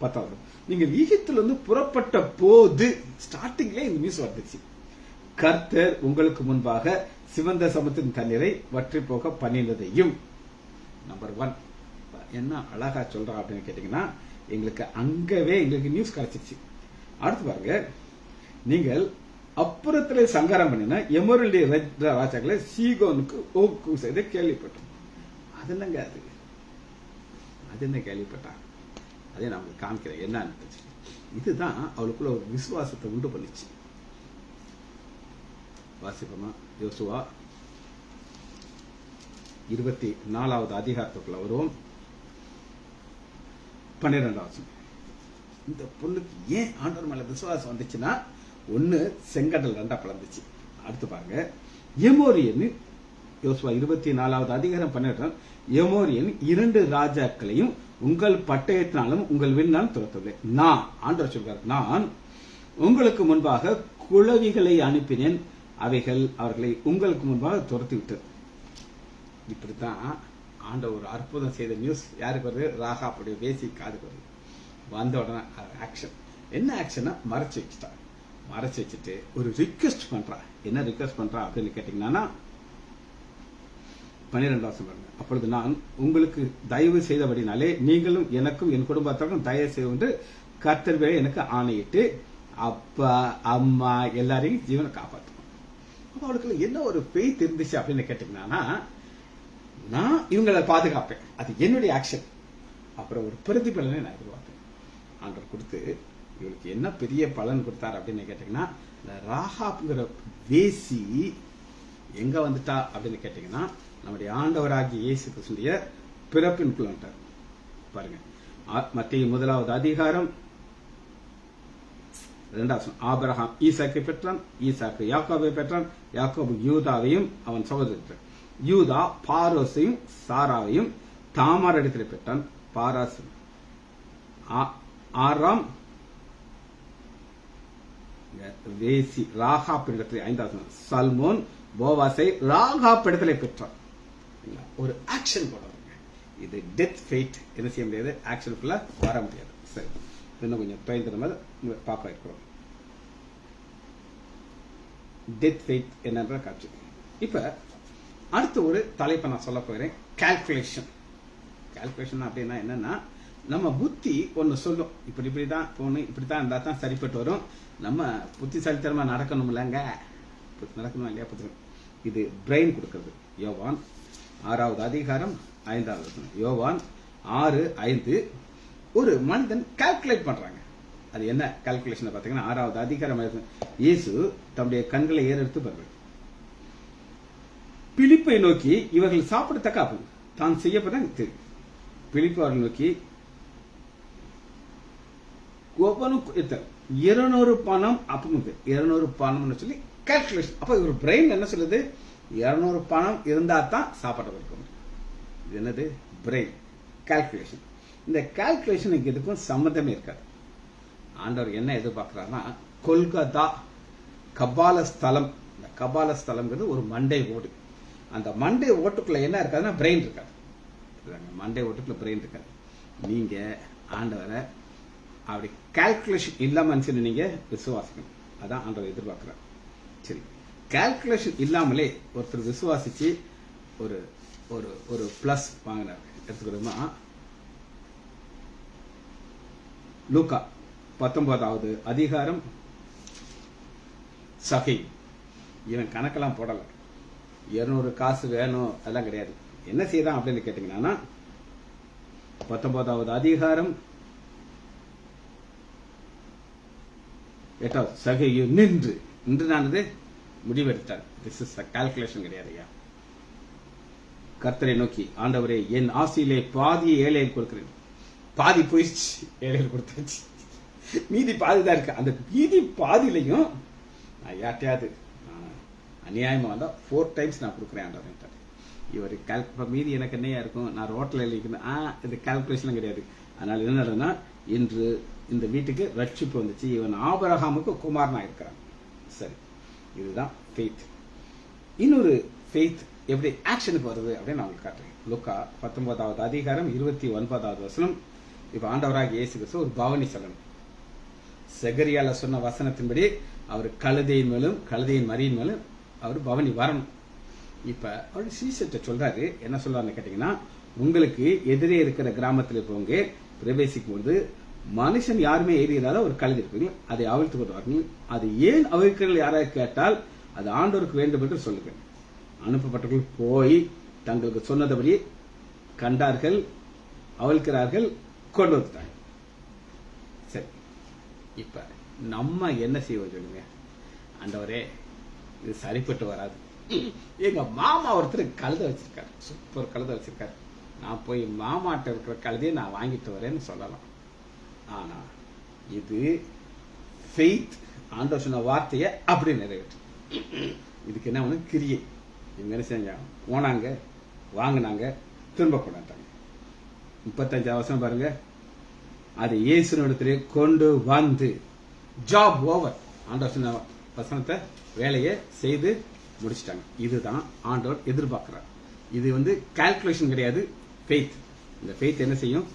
Speaker 1: 10வது, நீங்கள் ஈஜிப்திலிருந்து புறப்பட்ட போது, ஸ்டார்டிங்ல இந்த நியூஸ் வந்துச்சு, கர்த்தர் உங்களுக்கு முன்பாக சிவந்த சமுத்தின் தண்ணீரை வற்றி போக பண்ணினதையும். நம்பர் 1 என்ன அழகா சொல்றா அப்படின்னு கேட்டீங்கன்னா, எங்களுக்கு அங்கவே எங்களுக்கு நியூஸ் கிடைச்சிச்சு. அடுத்து பாருங்க, நீங்கள் அப்புறத்துல சங்காரம் பண்ணினா எமோரியலுடைய ராஜாக்களை சீகோனுக்கு ஓக்கு செய்த கேள்விப்பட்டோம். அது என்னங்க அது என்ன கேள்விப்பட்டா, அதே நான் உங்களுக்கு காமிக்கிறேன் என்னன்னு. இதுதான் அவளுக்குள்ள ஒரு விசுவாசத்தை உண்டு பண்ணிச்சு. வாசிப்போமா? யோசுவா 24வது அதிகாரத்துக்குள்ள வருவோம். 12வது, இந்த பொண்ணுக்கு ஏன் ஆண்டவர் மேல விசுவாசம் வந்துச்சுன்னா, ஒண்ணு செங்கடல் 2 பிளந்துச்சு. அடுத்து பாருங்க, எமோரியன், யோசுவா 24வது அதிகாரம் 12, எமோரியன் 2 ராஜாக்களையும் உங்கள் பட்டயத்தினாலும் உங்கள் விண்ணாலும் துரத்தவில்லை. நான், ஆண்டவர் சொல்றார், நான் உங்களுக்கு முன்பாக குளவிகளை அனுப்பினேன், அவைகள் அவர்களை உங்களுக்கு முன்பாக துரத்தி விட்டது. இப்படித்தான் ஆண்டவர் ஒரு அற்புதம் செய்த நியூஸ் யாருக்கு வருது? ராகாப்புடைய வேசி காதுக்கு வருது. வந்த உடனே ஆக்ஷன். என்ன ஆக்ஷனா? மறைச்சு வச்சுட்டா. மறைச்சு வச்சுட்டு ஒரு ரிக்வெஸ்ட் பண்றா. என்ன ரிக்வெஸ்ட் பண்றா அப்படின்னு கேட்டீங்கன்னா 12 பாருங்க. அப்பொழுது நான் உங்களுக்கு தயவு செய்தபடினாலே நீங்களும் எனக்கும் என் குடும்பத்தாருக்கும் தயவு செய்து கர்த்தர் வேலை எனக்கு ஆணையிட்டு அப்பா அம்மா எல்லாரையும் ஜீவனை காப்பாற்றணும். அப்ப அவளுக்கு என்ன ஒரு பெய்த் இருந்துச்சு அப்படின்னு கேட்டீங்கன்னா, நான் இவங்களை பாதுகாப்பேன், அது என்னுடைய ஆக்ஷன். அப்புறம் ஒரு பிரதிபலனை நான் எதிர்பார்ப்பேன். ஆண்டவர் கொடுத்து இவளுக்கு என்ன பெரிய பலன் கொடுத்தார் அப்படின்னு கேட்டீங்கன்னா, இந்த ராகாப்ங்கிற வேசி எங்க வந்துட்டா அப்படின்னு கேட்டீங்கன்னா, நம்முடைய ஆண்டவராகிய இயேசு கிறிஸ்துவின் பிறப்பின்குள் வந்துட்டார். பாருங்க, மத்தேயு 1 அதிகாரம் 2 ஆபிரகாம் ஈசாக்கை பெற்றான், ஈசாக்கு யாக்கோபை பெற்றான், யாக்கோபு யூதாவையும் அவன் சகோதரர். யூதா பாரோசையும் சாராவையும் தாமார் இடத்துல பெற்றான். பாராஸ் ஆறாம் வேசி ராகாப் இடத்துல 5 சல்மோன் போவாசை ராகாப் இடத்துல பெற்றான். ஒரு ஆக்ஷன் போடுறாங்க. இது டெத் ஃபேட். என்ன செய்ய முடியாது? ஆக்ஷனுக்குள்ள வர முடியாது. சரி, இன்னும் கொஞ்சம் பயந்துற மாதிரி பார்க்க இருக்கிறோம். டெத் ஃபேட் என்னன்ற காட்சி. இப்ப அடுத்த ஒரு தலைப்பை நான் சொல்ல போகிறேன். கால்குலேஷன். கால்குலேஷன் அப்படின்னா என்னன்னா, நம்ம புத்தி ஒன்னு சொல்லும், இப்படிதான் போகணும், இப்படித்தான் இருந்தா தான் சரிப்பட்டு வரும், நம்ம புத்திசாலித்தனமா நடக்கணும்லங்க, நடக்கணும் இல்லையா? இது பிரெயின் கொடுக்கிறது. யோவான் 6 அதிகாரம் 5 யோவான் 6:5 ஒரு மனிதன் கால்குலேட் பண்றாங்க. அது என்ன கால்குலேஷன் பாத்தீங்கன்னா, 6 அதிகாரம் இயேசு தம்முடைய கண்களை ஏறெடுத்து பாருங்க. பிலிப்பை நோக்கி இவர்கள் சாப்பிடத்தக்க அப்பம் தான் செய்யப்பதான் தெரியும். பிலிப்பு அவர்கள் நோக்கி 200 பணம் அப்பம், 200 பணம்னு சொல்லி கால்குலேஷன். அப்ப இவர் பிரெயின் என்ன சொல்லுது? 200 பணம் இருந்தா தான் சாப்பாடு வைக்கும். இது என்னது? Brain calculation. இந்த கால்குலேஷனுக்கு இதுக்கும் சம்மந்தமே இருக்காது. ஆண்டவர் என்ன எதிர்பார்க்கிறாருன்னா, கொல்கத்தா கபால ஸ்தலம். இந்த கபால ஸ்தலம்ங்கிறது ஒரு மண்டை ஓடு. அந்த மண்டை ஓட்டுக்குள்ள என்ன இருக்காதுன்னா பிரெயின் இருக்காது. மண்டை ஓட்டுக்குள்ள பிரெயின் இருக்காது. நீங்க ஆண்டவரை அப்படி கால்குலேஷன் இல்லாம நீங்க விசுவாசிக்கணும். அதான் ஆண்டவர் எதிர்பார்க்கிறார். சரி, கால்குலேஷன் இல்லாமலே ஒருத்தர் விசுவாசிச்சு ஒரு ஒரு ஒரு பிளஸ் வாங்கினார். எடுத்துக்கிறோமா, லூக்கா 19 அதிகாரம். சகை இவன் கணக்கெல்லாம் போடல, 200 காசு வேணும் அதெல்லாம் கிடையாது. என்ன செய்யறான் அப்படின்னு கேட்டீங்கன்னா, 19 அதிகாரம் 8 சகையு நின்று நானது முடிவெடுத்தார். திஸ் இஸ் கால்குலேஷன் கிடையாது. கர்த்தரை நோக்கி, ஆண்டவரே என் ஆசையிலே பாதியை ஏழையில் கொடுக்கிறேன். பாதி போயிடுச்சு, ஏழையில் கொடுத்தாச்சு, மீதி பாதி தான் இருக்கு. அந்த மீதி பாதியிலையும் நான் யார்ட்டையாவது அநியாயமா வந்தா 4 டைம்ஸ் நான் கொடுக்குறேன் ஆண்டவர். இவர் மீதி எனக்கு என்னையா இருக்கும்? நான் ரோட்ல எழுதிக்கணும். இது கால்குலேஷன் கிடையாது. அதனால என்ன நடந்ததுன்னா, இன்று இந்த வீட்டுக்கு ரட்சிப்பு வந்துச்சு. இவன் ஆபிரகாமுக்கு குமாரனா இருக்கிறான். சரி, இதுதான் ஃபெய்த். இன்னொரு ஃபெய்த் எப்படி ஆக்ஷனுக்கு வருது அப்படின்னு நான் உங்களுக்கு காட்டுறேன். லூக்கா 19 அதிகாரம் 29 இப்ப ஆண்டவராக இயேசு கிறிஸ்து ஒரு பவனி செல்லணும். செகரியால சொன்ன வசனத்தின்படி அவர் கழுதையின் மேலும் கழுதையின் மரியின் மேலும் அவர் பவனி வரணும். இப்ப அவர் சீசர்ட்ட சொல்றாரு. என்ன சொல்றாருன்னு கேட்டீங்கன்னா, உங்களுக்கு எதிரே இருக்கிற கிராமத்தில் போங்க, பிரவேசிக்கும் போது மனுஷன் யாருமே ஏறியதால ஒரு கழுதை இருப்பீங்க, அதை அவிழ்த்து கொள்வார்கள். அது ஏன் அவிழ்க்கிறீர்கள் யாராவது கேட்டால் அது ஆண்டவருக்கு வேண்டும் என்று சொல்லுங்க. அனுப்பப்பட்டவர்கள் போய் தங்களுக்கு சொன்னபடி கண்டார்கள், அவிழ்க்கிறார்கள், கொண்டு வந்துட்டாங்க. சரி, இப்ப நம்ம என்ன செய்வோம் சொல்லுங்க? ஆண்டவரே இது சரிப்பட்டு வராது. எங்க மாமா ஒருத்தர் கழுதை வச்சிருக்காரு, சூப்பர் கழுதை வச்சிருக்காரு, நான் போய் மாமாட்ட இருக்கிற கழுதையை நான் வாங்கிட்டு வரேன்னு சொல்லலாம். ஆனா இது ஃபெய்த். ஆண்டவர் சொன்ன வார்த்தையை அப்படி நிறைவேற்று. இதுக்கு என்ன ஒண்ணு கிரியை. இவங்க என்ன செஞ்சாங்க? போனாங்க, வாங்கினாங்க, திரும்ப கொண்டாட்டாங்க. 35 பாருங்க. அது இயேசுவிடத்திலே கொண்டு வந்து ஜாப் ஓவர். ஆண்டவர் சொன்ன வசனத்தை வேலையை செய்து முடிச்சிட்டாங்க. இதுதான் ஆண்டவர் எதிர்பார்க்கிறார். இது வந்து கால்குலேஷன் கிடையாது, ஃபெய்த். இந்த ஃபெய்த் என்ன செய்யும்?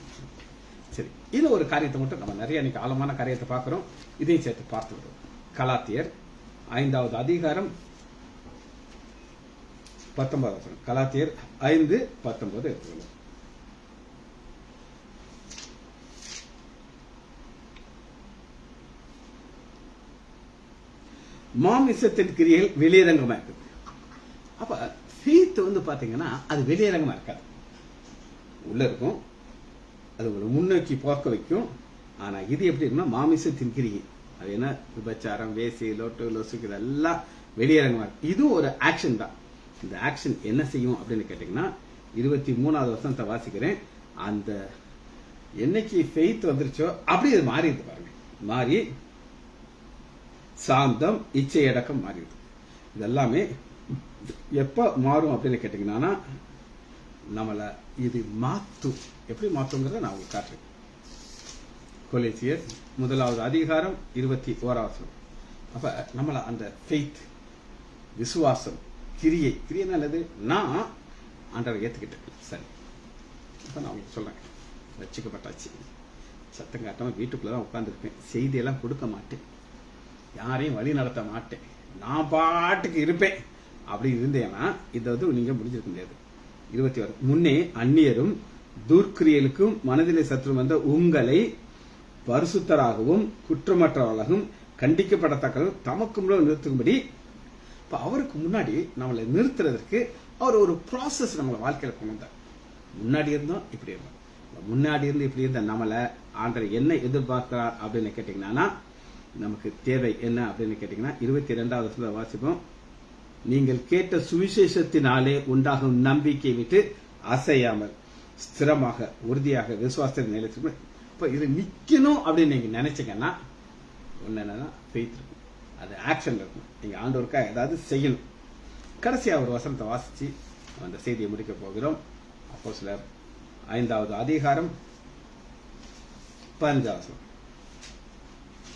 Speaker 1: சரி, இது ஒரு காரியத்தை மட்டும் நம்ம நிறைய இன்னைக்கு ஆழமான காரியத்தை பார்க்கிறோம், இதையும் சேர்த்து பார்த்து விடுவோம். கலாத்தியர் 5வது அதிகாரம் 19. கலாத்தியர் 5:19 எடுத்துக்கணும். மாமிசத்தின் கிரியைகள் வெளியரங்கமா இருக்குது. அப்ப ஃபெய்த் வந்து பாத்தீங்கன்னா அது வெளியரங்கமா இருக்காது, உள்ள இருக்கும், அது உங்களை முன்னோக்கி போக்க வைக்கும். ஆனா இது எப்படி இருக்குன்னா மாமிசத்தின் கிரியை, அது என்ன விபச்சாரம், வேசி, லோட்டு, லொசுக்கு, இதெல்லாம் வெளியரங்கமா இருக்கு. இது ஒரு ஆக்ஷன் தான். இந்த ஆக்ஷன் என்ன செய்யும் அப்படின்னு கேட்டீங்கன்னா 23வது வசனத்தை வாசிக்கிறேன். அந்த என்னைக்கு ஃபெய்த் வந்துருச்சோ அப்படி அது மாறிடுது பாருங்க. மாறி சாந்தம், இச்சையடக்கம் மாறிடுது. இதெல்லாமே எப்ப மாறும் அப்படின்னு கேட்டீங்கன்னா நம்மள இது மாத்தும். எப்படி மாத்துங்கிறத நான் உங்களுக்கு காட்டுறேன். கொலோசியர் 1வது அதிகாரம் 21வது வசனம். அப்ப நம்மள அந்த ஃபெய்த், விசுவாசம், கிரியை, கிரியை நல்லது, நான் ஆண்டவரை ஏத்துக்கிட்டேன். சரி, இப்ப நான் உங்களுக்கு சொல்றேன், ரட்சிக்கப்பட்டாச்சு, சத்தம் காட்டாம வீட்டுக்குள்ளதான் உட்கார்ந்துருப்பேன், செய்தியெல்லாம் கொடுக்க மாட்டேன், யாரையும் வழி நடத்த மாட்டேன், நான் பாட்டுக்கு இருப்பேன் அப்படி இருந்தேன்னா இதை வந்து நீங்க முடிஞ்சிருக்க முடியாது. 21 முன்னே அந்நியரும் துர்க்கிரியலுக்கும் மனதிலே சத்துரு வந்த உங்களை பரிசுத்தராகவும் குற்றமற்றவர்களாகவும் கண்டிக்கப்படத்தக்கவும் தமக்கு முன்னாடி நிறுத்தும்படி. இப்ப அவருக்கு முன்னாடி நம்மளை நிறுத்துறதுக்கு அவர் ஒரு ப்ராசஸ் நம்மளை வாழ்க்கையில கொண்டு வந்தார். முன்னாடி இருந்தோம், இப்படி இருந்தோம். முன்னாடி இருந்து இப்படி இருந்த நம்மளை ஆண்டவர் என்ன எதிர்பார்க்கிறார் அப்படின்னு கேட்டீங்கன்னா, நமக்கு தேவை என்ன அப்படின்னு கேட்டீங்கன்னா 22வது வசனத்தை வாசிப்போம். நீங்கள் கேட்ட சுவிசேஷத்தினாலே உண்டாகும் நம்பிக்கை விட்டு அசையாமல் ஸ்திரமாக உறுதியாக விசுவாசத்தை நிலைத்திருக்கும். இப்ப இது நிக்கணும் அப்படின்னு நீங்க நினைச்சீங்கன்னா ஒண்ணு என்னன்னா ஃபெய்த் இருக்கும், அது ஆக்ஷன் இருக்கும். நீங்க ஆண்டவருக்கா ஏதாவது செய்யணும். கடைசியா ஒரு வசனத்தை வாசிச்சு அந்த செய்தியை முடிக்க போகிறோம். அப்போஸ்தலர் 5வது அதிகாரம் 15வது வசனம்.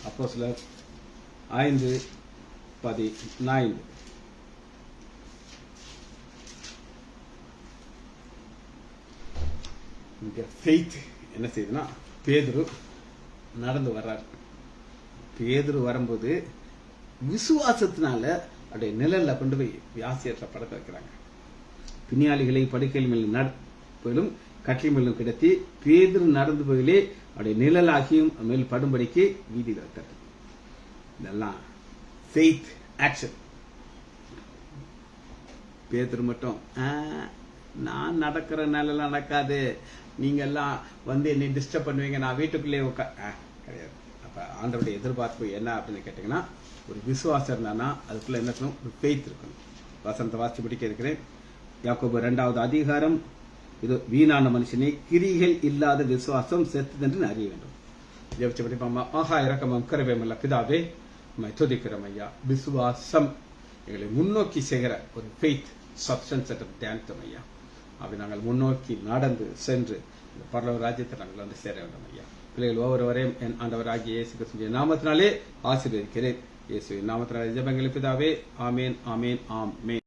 Speaker 1: அப்போஸ்தலர் 5:14. இங்க ஃபெய்த் என்ன செய்யுதுன்னா, பேதுரு நடந்து வர்றார். பேதுரு வரும்போது விசுவாசத்தினால அப்படியே நிழல்ல கொண்டு போய் வியாசியத்தை படுக்க வைக்கிறாங்க. பிணியாளிகளை படுக்கையில் மேலும் கட்டில் மேலும் கிடத்தி பேதுரு நடந்து போயிலே அப்படியே நிழலாகியும் மேல் படும்படிக்கு வீதியில் வைத்தார். இதெல்லாம் ஃபெய்த் ஆக்ஷன். பேதுரு மட்டும் நான் நடக்கிற நிழல் நடக்காது, நீங்க எல்லாம் வந்து என்னை டிஸ்டர்ப் பண்ணுவீங்க, நான் வீட்டுக்குள்ளே கிடையாது. அப்ப ஆண்டவருடைய எதிர்பார்ப்பு என்ன அப்படின்னு கேட்டீங்கன்னா, ஒரு விசுவாசம் இருந்தானா அதுக்குள்ள என்ன இருக்கணும்? ஒரு ஃபெய்த் இருக்கணும். வசனத்தை வாசிச்சு பிடிக்க இருக்கிறேன். யாக்கோபு 2வது அதிகாரம். இது வீணான மனுஷனே, கிரிகள் இல்லாத விசுவாசம் செத்துதென்று அறிய வேண்டும். ஜெபிச்சு படிப்பாமா. ஆஹா இறக்கமும் கருவேமல்ல பிதாவே, உம்மை துதிக்கிறோம் ஐயா. விசுவாசம் எங்களை முன்னோக்கி செய்கிற ஒரு ஃபெய்த் சப்ஸ்டன்ஸ் தியானித்தோம் ஐயா. அப்படி நாங்கள் முன்னோக்கி நடந்து சென்று இந்த பரலோக ராஜ்யத்தை நாங்கள் வந்து சேர வேண்டும் ஐயா. பிள்ளைகள் ஒவ்வொருவரையும் என் ஆண்டவராகிய இயேசு கிறிஸ்துவின் நாமத்தினாலே ஆசீர்வதிக்கிறேன். இயேசுவின் நாமத்தினாலே ஜெபங்களை பிதாவே. ஆமேன், ஆமேன், ஆமேன்.